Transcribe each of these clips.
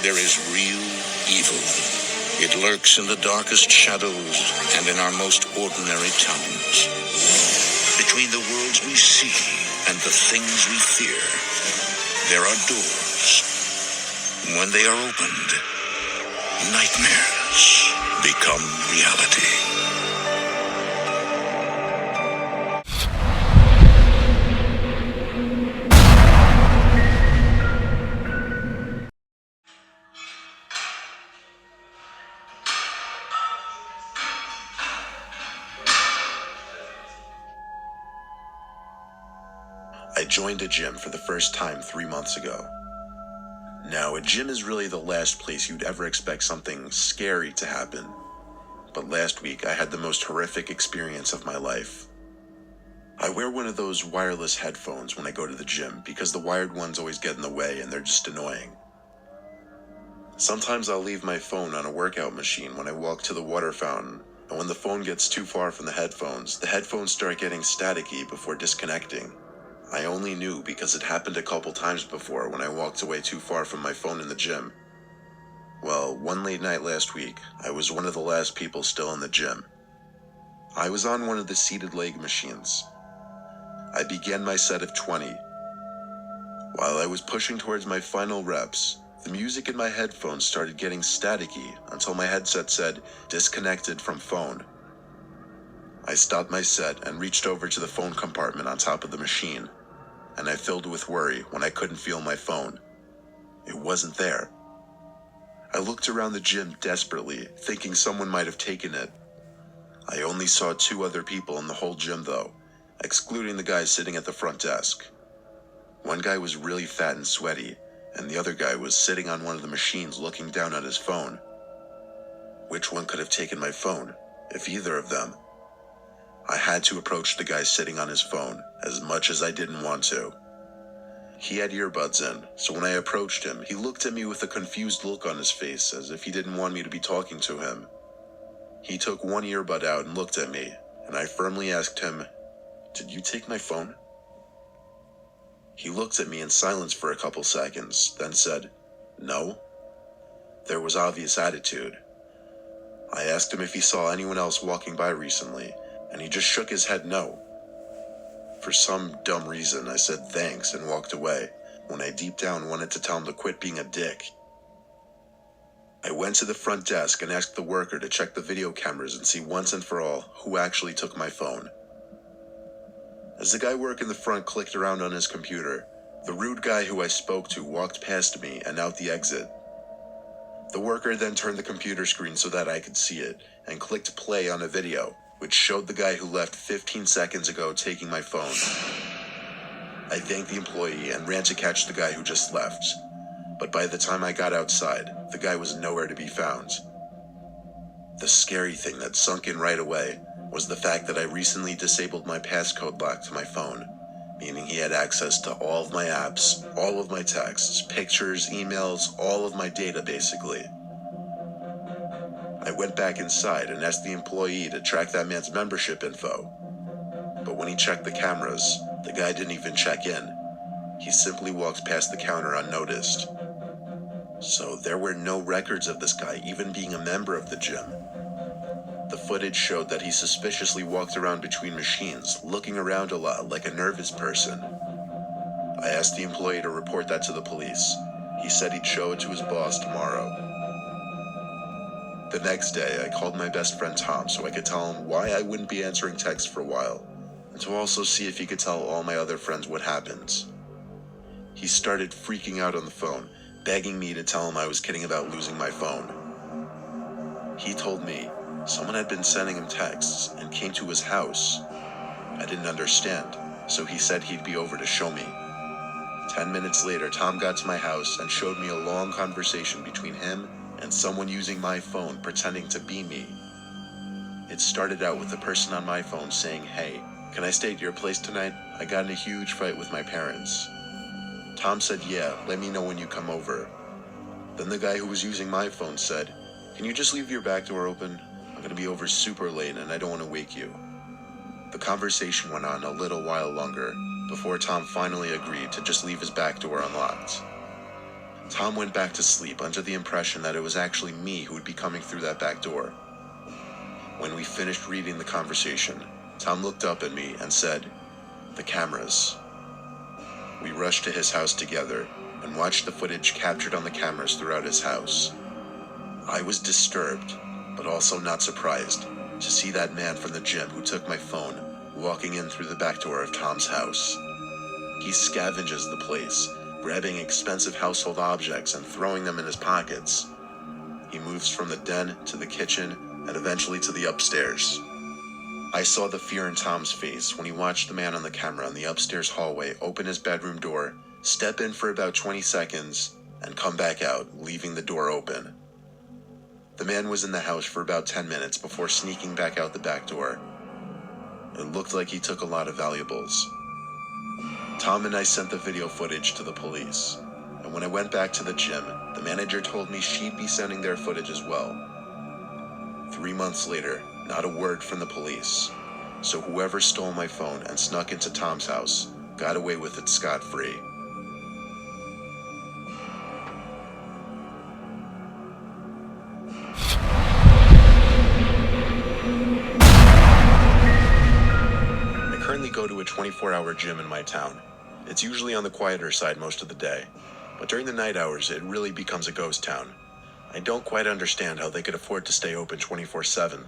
There is real evil. It lurks in the darkest shadows and in our most ordinary towns. Between the worlds we see and the things we fear, there are doors. When they are opened, nightmares become reality. I joined a gym for the first time 3 months ago. Now, a gym is really the last place you'd ever expect something scary to happen. But last week, I had the most horrific experience of my life. I wear one of those wireless headphones when I go to the gym because the wired ones always get in the way and they're just annoying. Sometimes I'll leave my phone on a workout machine when I walk to the water fountain, and when the phone gets too far from the headphones start getting staticky before disconnecting. I only knew because it happened a couple times before when I walked away too far from my phone in the gym. Well, one late night last week, I was one of the last people still in the gym. I was on one of the seated leg machines. I began my set of 20. While I was pushing towards my final reps, the music in my headphones started getting staticky until my headset said, "Disconnected from phone." I stopped my set and reached over to the phone compartment on top of the machine, and I filled with worry when I couldn't feel my phone. It wasn't there. I looked around the gym desperately, thinking someone might have taken it. I only saw 2 other people in the whole gym though, excluding the guy sitting at the front desk. One guy was really fat and sweaty, and the other guy was sitting on one of the machines looking down at his phone. Which one could have taken my phone, if either of them? I had to approach the guy sitting on his phone, as much as I didn't want to. He had earbuds in, so when I approached him, he looked at me with a confused look on his face, as if he didn't want me to be talking to him. He took one earbud out and looked at me, and I firmly asked him, "Did you take my phone?" He looked at me in silence for a couple seconds, then said, "No." There was obvious attitude. I asked him if he saw anyone else walking by recently, and he just shook his head no. For some dumb reason, I said thanks and walked away, when I deep down wanted to tell him to quit being a dick. I went to the front desk and asked the worker to check the video cameras and see once and for all who actually took my phone. As the guy working the front clicked around on his computer, the rude guy who I spoke to walked past me and out the exit. The worker then turned the computer screen so that I could see it, and clicked play on a video, which showed the guy who left 15 seconds ago taking my phone. I thanked the employee and ran to catch the guy who just left, but by the time I got outside, the guy was nowhere to be found. The scary thing that sunk in right away was the fact that I recently disabled my passcode lock to my phone, meaning he had access to all of my apps, all of my texts, pictures, emails, all of my data basically. I went back inside and asked the employee to track that man's membership info. But when he checked the cameras, the guy didn't even check in. He simply walked past the counter unnoticed. So there were no records of this guy even being a member of the gym. The footage showed that he suspiciously walked around between machines, looking around a lot like a nervous person. I asked the employee to report that to the police. He said he'd show it to his boss tomorrow. The next day, I called my best friend Tom so I could tell him why I wouldn't be answering texts for a while, and to also see if he could tell all my other friends what happened. He started freaking out on the phone, begging me to tell him I was kidding about losing my phone. He told me someone had been sending him texts and came to his house. I didn't understand, so he said he'd be over to show me. 10 minutes later, Tom got to my house and showed me a long conversation between him and someone using my phone pretending to be me. It started out with the person on my phone saying, "Hey, can I stay at your place tonight? I got in a huge fight with my parents." Tom said, "Yeah, let me know when you come over." Then the guy who was using my phone said, "Can you just leave your back door open? I'm gonna be over super late and I don't want to wake you." The conversation went on a little while longer before Tom finally agreed to just leave his back door unlocked. Tom went back to sleep under the impression that it was actually me who would be coming through that back door. When we finished reading the conversation, Tom looked up at me and said, "The cameras." We rushed to his house together and watched the footage captured on the cameras throughout his house. I was disturbed, but also not surprised, to see that man from the gym who took my phone walking in through the back door of Tom's house. He scavenges the place, grabbing expensive household objects and throwing them in his pockets. He moves from the den to the kitchen and eventually to the upstairs. I saw the fear in Tom's face when he watched the man on the camera in the upstairs hallway open his bedroom door, step in for about 20 seconds, and come back out, leaving the door open. The man was in the house for about 10 minutes before sneaking back out the back door. It looked like he took a lot of valuables. Tom and I sent the video footage to the police, and when I went back to the gym, the manager told me she'd be sending their footage as well. 3 months later, not a word from the police, so whoever stole my phone and snuck into Tom's house got away with it scot-free. I currently go to a 24-hour gym in my town. It's usually on the quieter side most of the day, but during the night hours it really becomes a ghost town. I don't quite understand how they could afford to stay open 24/7.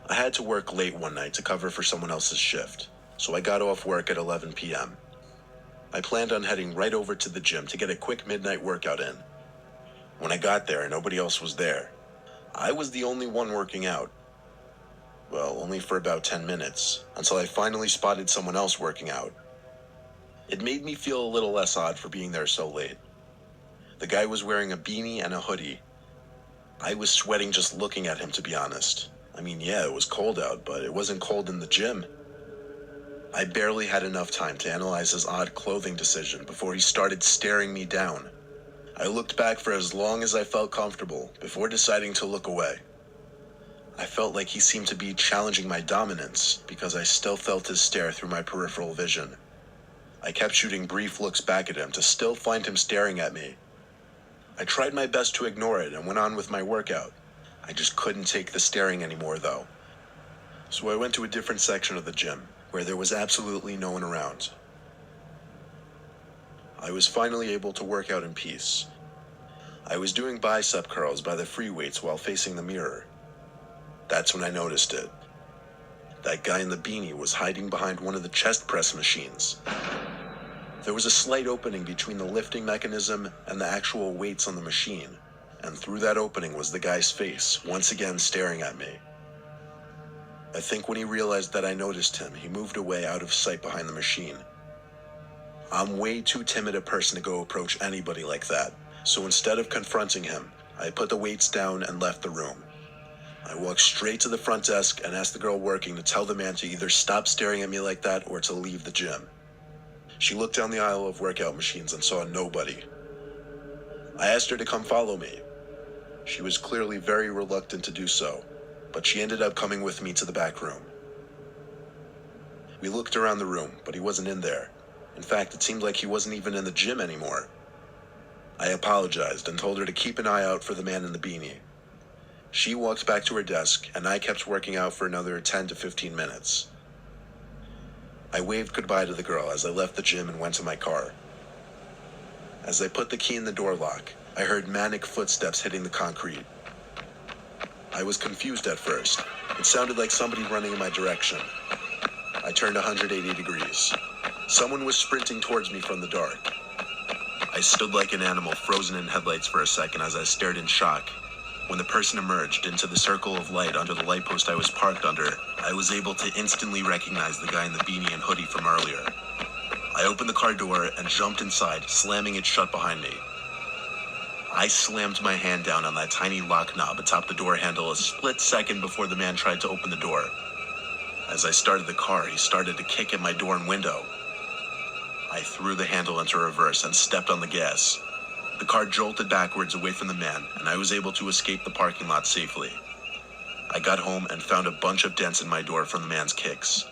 I had to work late one night to cover for someone else's shift, so I got off work at 11 p.m. I planned on heading right over to the gym to get a quick midnight workout in. When I got there, nobody else was there. I was the only one working out. Well, only for about 10 minutes, until I finally spotted someone else working out. It made me feel a little less odd for being there so late. The guy was wearing a beanie and a hoodie. I was sweating just looking at him, to be honest. I mean, yeah, it was cold out, but it wasn't cold in the gym. I barely had enough time to analyze his odd clothing decision before he started staring me down. I looked back for as long as I felt comfortable before deciding to look away. I felt like he seemed to be challenging my dominance because I still felt his stare through my peripheral vision. I kept shooting brief looks back at him to still find him staring at me. I tried my best to ignore it and went on with my workout. I just couldn't take the staring anymore though. So I went to a different section of the gym, where there was absolutely no one around. I was finally able to work out in peace. I was doing bicep curls by the free weights while facing the mirror. That's when I noticed it. That guy in the beanie was hiding behind one of the chest press machines. There was a slight opening between the lifting mechanism and the actual weights on the machine, and through that opening was the guy's face, once again staring at me. I think when he realized that I noticed him, he moved away out of sight behind the machine. I'm way too timid a person to go approach anybody like that, so instead of confronting him, I put the weights down and left the room. I walked straight to the front desk and asked the girl working to tell the man to either stop staring at me like that or to leave the gym. She looked down the aisle of workout machines and saw nobody. I asked her to come follow me. She was clearly very reluctant to do so, but she ended up coming with me to the back room. We looked around the room, but he wasn't in there. In fact, it seemed like he wasn't even in the gym anymore. I apologized and told her to keep an eye out for the man in the beanie. She walked back to her desk, and I kept working out for another 10 to 15 minutes. I waved goodbye to the girl as I left the gym and went to my car. As I put the key in the door lock, I heard manic footsteps hitting the concrete. I was confused at first. It sounded like somebody running in my direction. I turned 180 degrees. Someone was sprinting towards me from the dark. I stood like an animal frozen in headlights for a second as I stared in shock. When the person emerged into the circle of light under the light post I was parked under, I was able to instantly recognize the guy in the beanie and hoodie from earlier. I opened the car door and jumped inside, slamming it shut behind me. I slammed my hand down on that tiny lock knob atop the door handle a split second before the man tried to open the door. As I started the car, he started to kick at my door and window. I threw the handle into reverse and stepped on the gas. The car jolted backwards away from the man, and I was able to escape the parking lot safely. I got home and found a bunch of dents in my door from the man's kicks.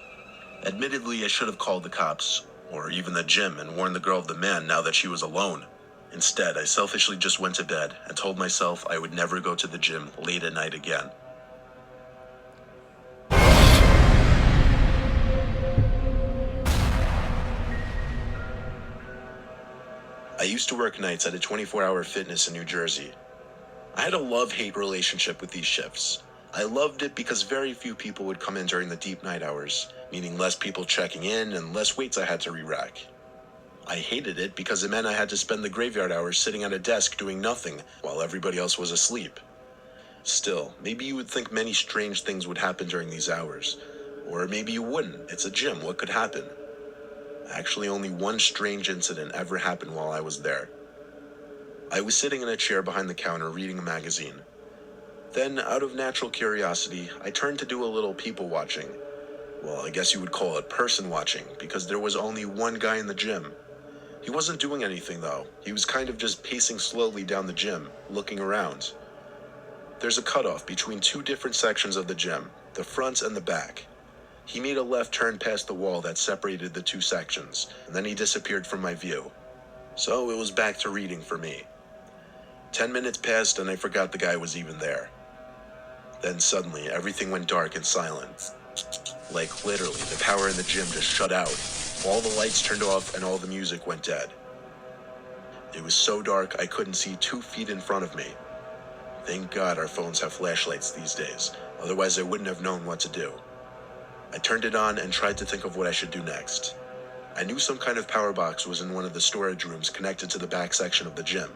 Admittedly, I should have called the cops, or even the gym, and warned the girl of the man now that she was alone. Instead, I selfishly just went to bed and told myself I would never go to the gym late at night again. I used to work nights at a 24-hour fitness in New Jersey. I had a love-hate relationship with these shifts. I loved it because very few people would come in during the deep night hours, meaning less people checking in and less weights I had to re-rack. I hated it because it meant I had to spend the graveyard hours sitting at a desk doing nothing while everybody else was asleep. Still, maybe you would think many strange things would happen during these hours. Or maybe you wouldn't. It's a gym. What could happen? Actually, only one strange incident ever happened while I was there. I was sitting in a chair behind the counter reading a magazine. Then, out of natural curiosity, I turned to do a little people watching. Well, I guess you would call it person watching, because there was only one guy in the gym. He wasn't doing anything though. He was kind of just pacing slowly down the gym, looking around. There's a cutoff between two different sections of the gym, the front and the back. He made a left turn past the wall that separated the two sections, and then he disappeared from my view. So it was back to reading for me. 10 minutes passed and I forgot the guy was even there. Then suddenly, everything went dark and silent. Like literally, the power in the gym just shut out. All the lights turned off and all the music went dead. It was so dark I couldn't see 2 feet in front of me. Thank God our phones have flashlights these days, otherwise I wouldn't have known what to do. I turned it on and tried to think of what I should do next. I knew some kind of power box was in one of the storage rooms connected to the back section of the gym.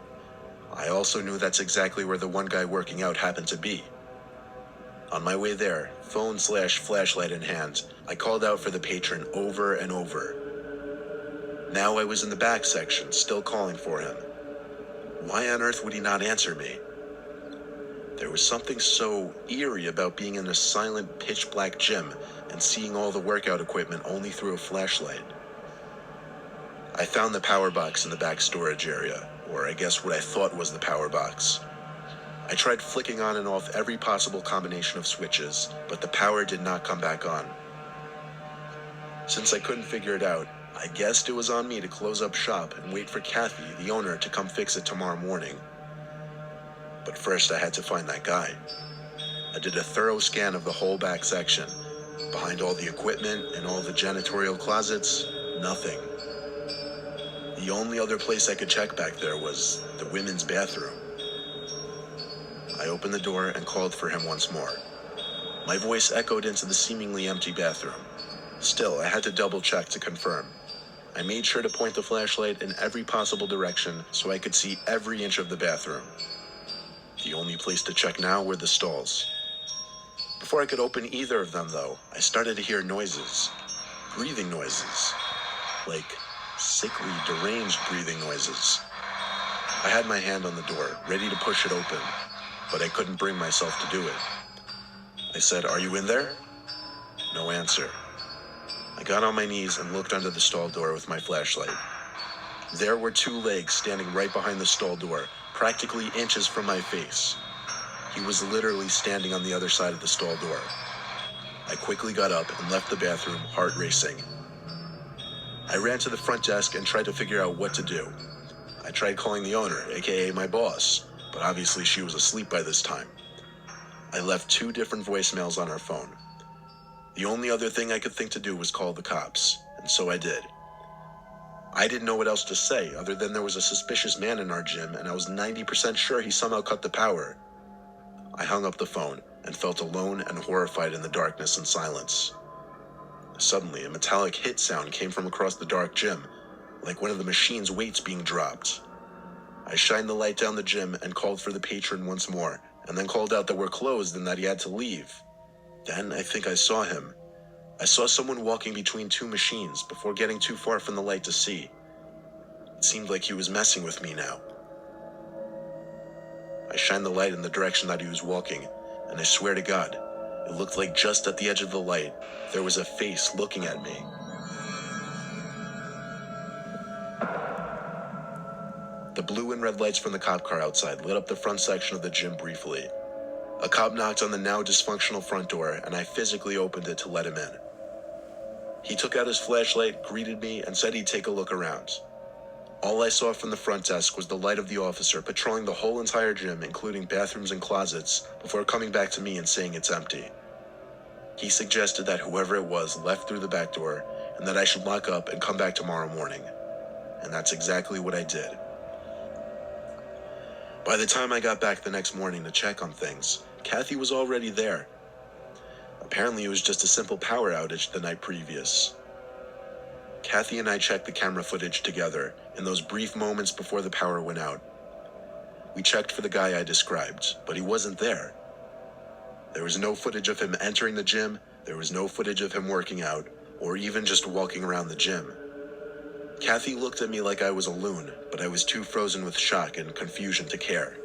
I also knew that's exactly where the one guy working out happened to be. On my way there, phone/flashlight in hand, I called out for the patron over and over. Now I was in the back section, still calling for him. Why on earth would he not answer me? There was something so eerie about being in a silent, pitch-black gym and seeing all the workout equipment only through a flashlight. I found the power box in the back storage area, or I guess what I thought was the power box. I tried flicking on and off every possible combination of switches, but the power did not come back on. Since I couldn't figure it out, I guessed it was on me to close up shop and wait for Kathy, the owner, to come fix it tomorrow morning. But first I had to find that guy. I did a thorough scan of the whole back section. Behind all the equipment and all the janitorial closets, nothing. The only other place I could check back there was the women's bathroom. I opened the door and called for him once more. My voice echoed into the seemingly empty bathroom. Still, I had to double check to confirm. I made sure to point the flashlight in every possible direction so I could see every inch of the bathroom. The only place to check now were the stalls. Before I could open either of them, though, I started to hear noises. Breathing noises. Like sickly, deranged breathing noises. I had my hand on the door, ready to push it open, but I couldn't bring myself to do it. I said, "Are you in there?" No answer. I got on my knees and looked under the stall door with my flashlight. There were 2 legs standing right behind the stall door, practically inches from my face. He was literally standing on the other side of the stall door. I quickly got up and left the bathroom, heart racing. I ran to the front desk and tried to figure out what to do. I tried calling the owner, aka my boss, but obviously she was asleep by this time. I left 2 different voicemails on her phone. The only other thing I could think to do was call the cops, and so I did. I didn't know what else to say other than there was a suspicious man in our gym and I was 90% sure he somehow cut the power. I hung up the phone and felt alone and horrified in the darkness and silence. Suddenly, a metallic hit sound came from across the dark gym, like one of the machine's weights being dropped. I shined the light down the gym and called for the patron once more, and then called out that we're closed and that he had to leave. Then I think I saw him. I saw someone walking between 2 machines before getting too far from the light to see. It seemed like he was messing with me now. I shined the light in the direction that he was walking, and I swear to God, it looked like just at the edge of the light, there was a face looking at me. The blue and red lights from the cop car outside lit up the front section of the gym briefly. A cop knocked on the now dysfunctional front door, and I physically opened it to let him in. He took out his flashlight, greeted me, and said he'd take a look around. All I saw from the front desk was the light of the officer patrolling the whole entire gym, including bathrooms and closets, before coming back to me and saying it's empty. He suggested that whoever it was left through the back door and that I should lock up and come back tomorrow morning. And that's exactly what I did. By the time I got back the next morning to check on things, Kathy was already there. Apparently it was just a simple power outage the night previous. Kathy and I checked the camera footage together in those brief moments before the power went out. We checked for the guy I described, but he wasn't there. There was no footage of him entering the gym, there was no footage of him working out, or even just walking around the gym. Kathy looked at me like I was a loon, but I was too frozen with shock and confusion to care.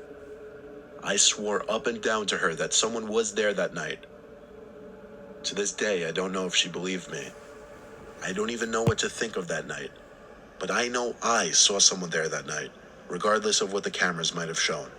I swore up and down to her that someone was there that night. To this day, I don't know if she believed me. I don't even know what to think of that night. But I know I saw someone there that night, regardless of what the cameras might have shown.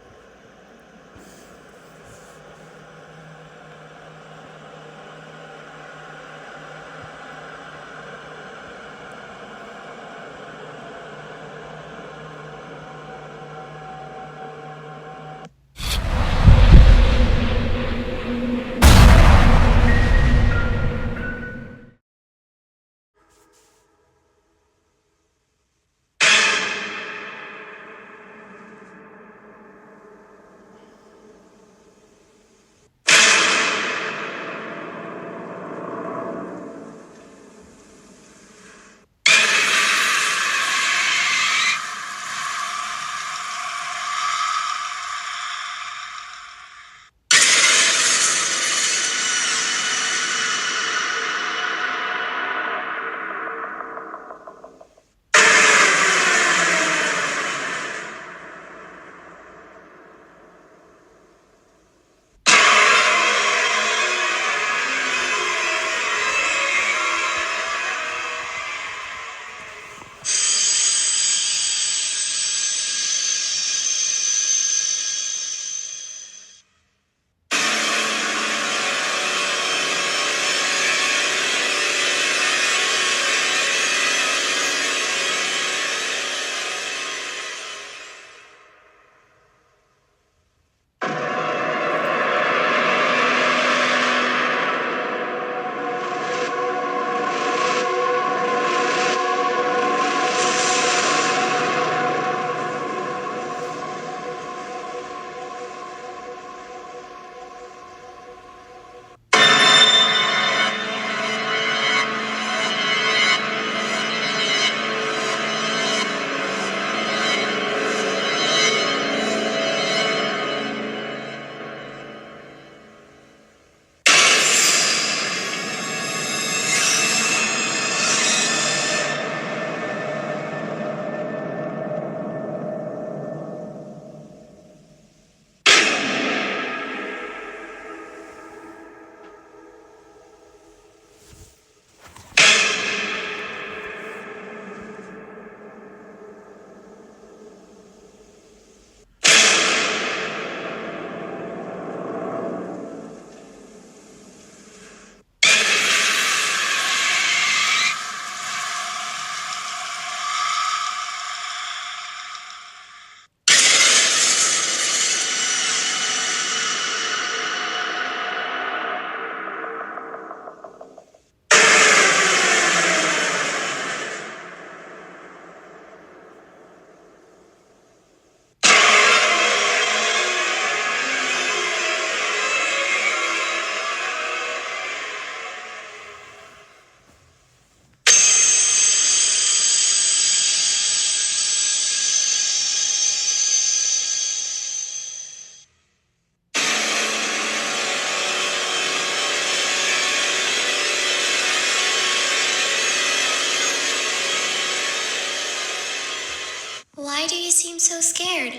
Why do you seem so scared?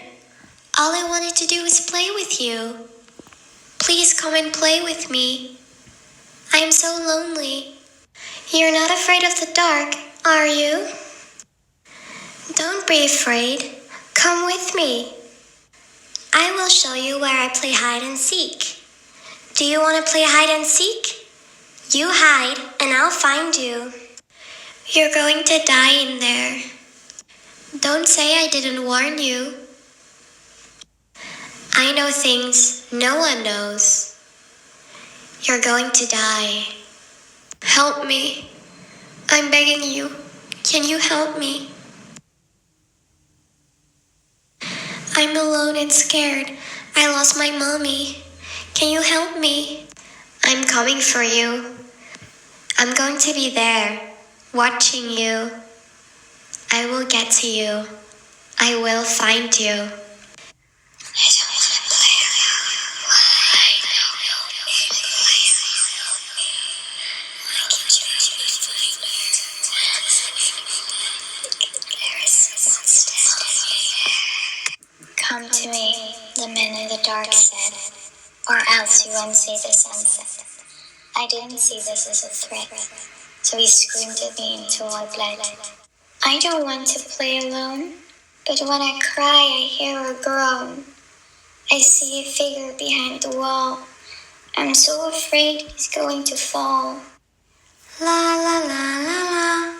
All I wanted to do was play with you. Please come and play with me. I am so lonely. You're not afraid of the dark, are you? Don't be afraid. Come with me. I will show you where I play hide and seek. Do you want to play hide and seek? You hide and I'll find you. You're going to die in there. Don't say I didn't warn you. I know things no one knows. You're going to die. Help me. I'm begging you. Can you help me? I'm alone and scared. I lost my mommy. Can you help me? I'm coming for you. I'm going to be there, watching you. I will get to you. I will find you. I don't want to play alone. Why? Why can't you help me find her? There is someone standing here. Come to me, the men in the dark said, or else you won't see the sunset. I didn't see this as a threat, so he screamed at me until I bled. I don't want to play alone, but when I cry, I hear a groan. I see a figure behind the wall. I'm so afraid he's going to fall. La la la la la.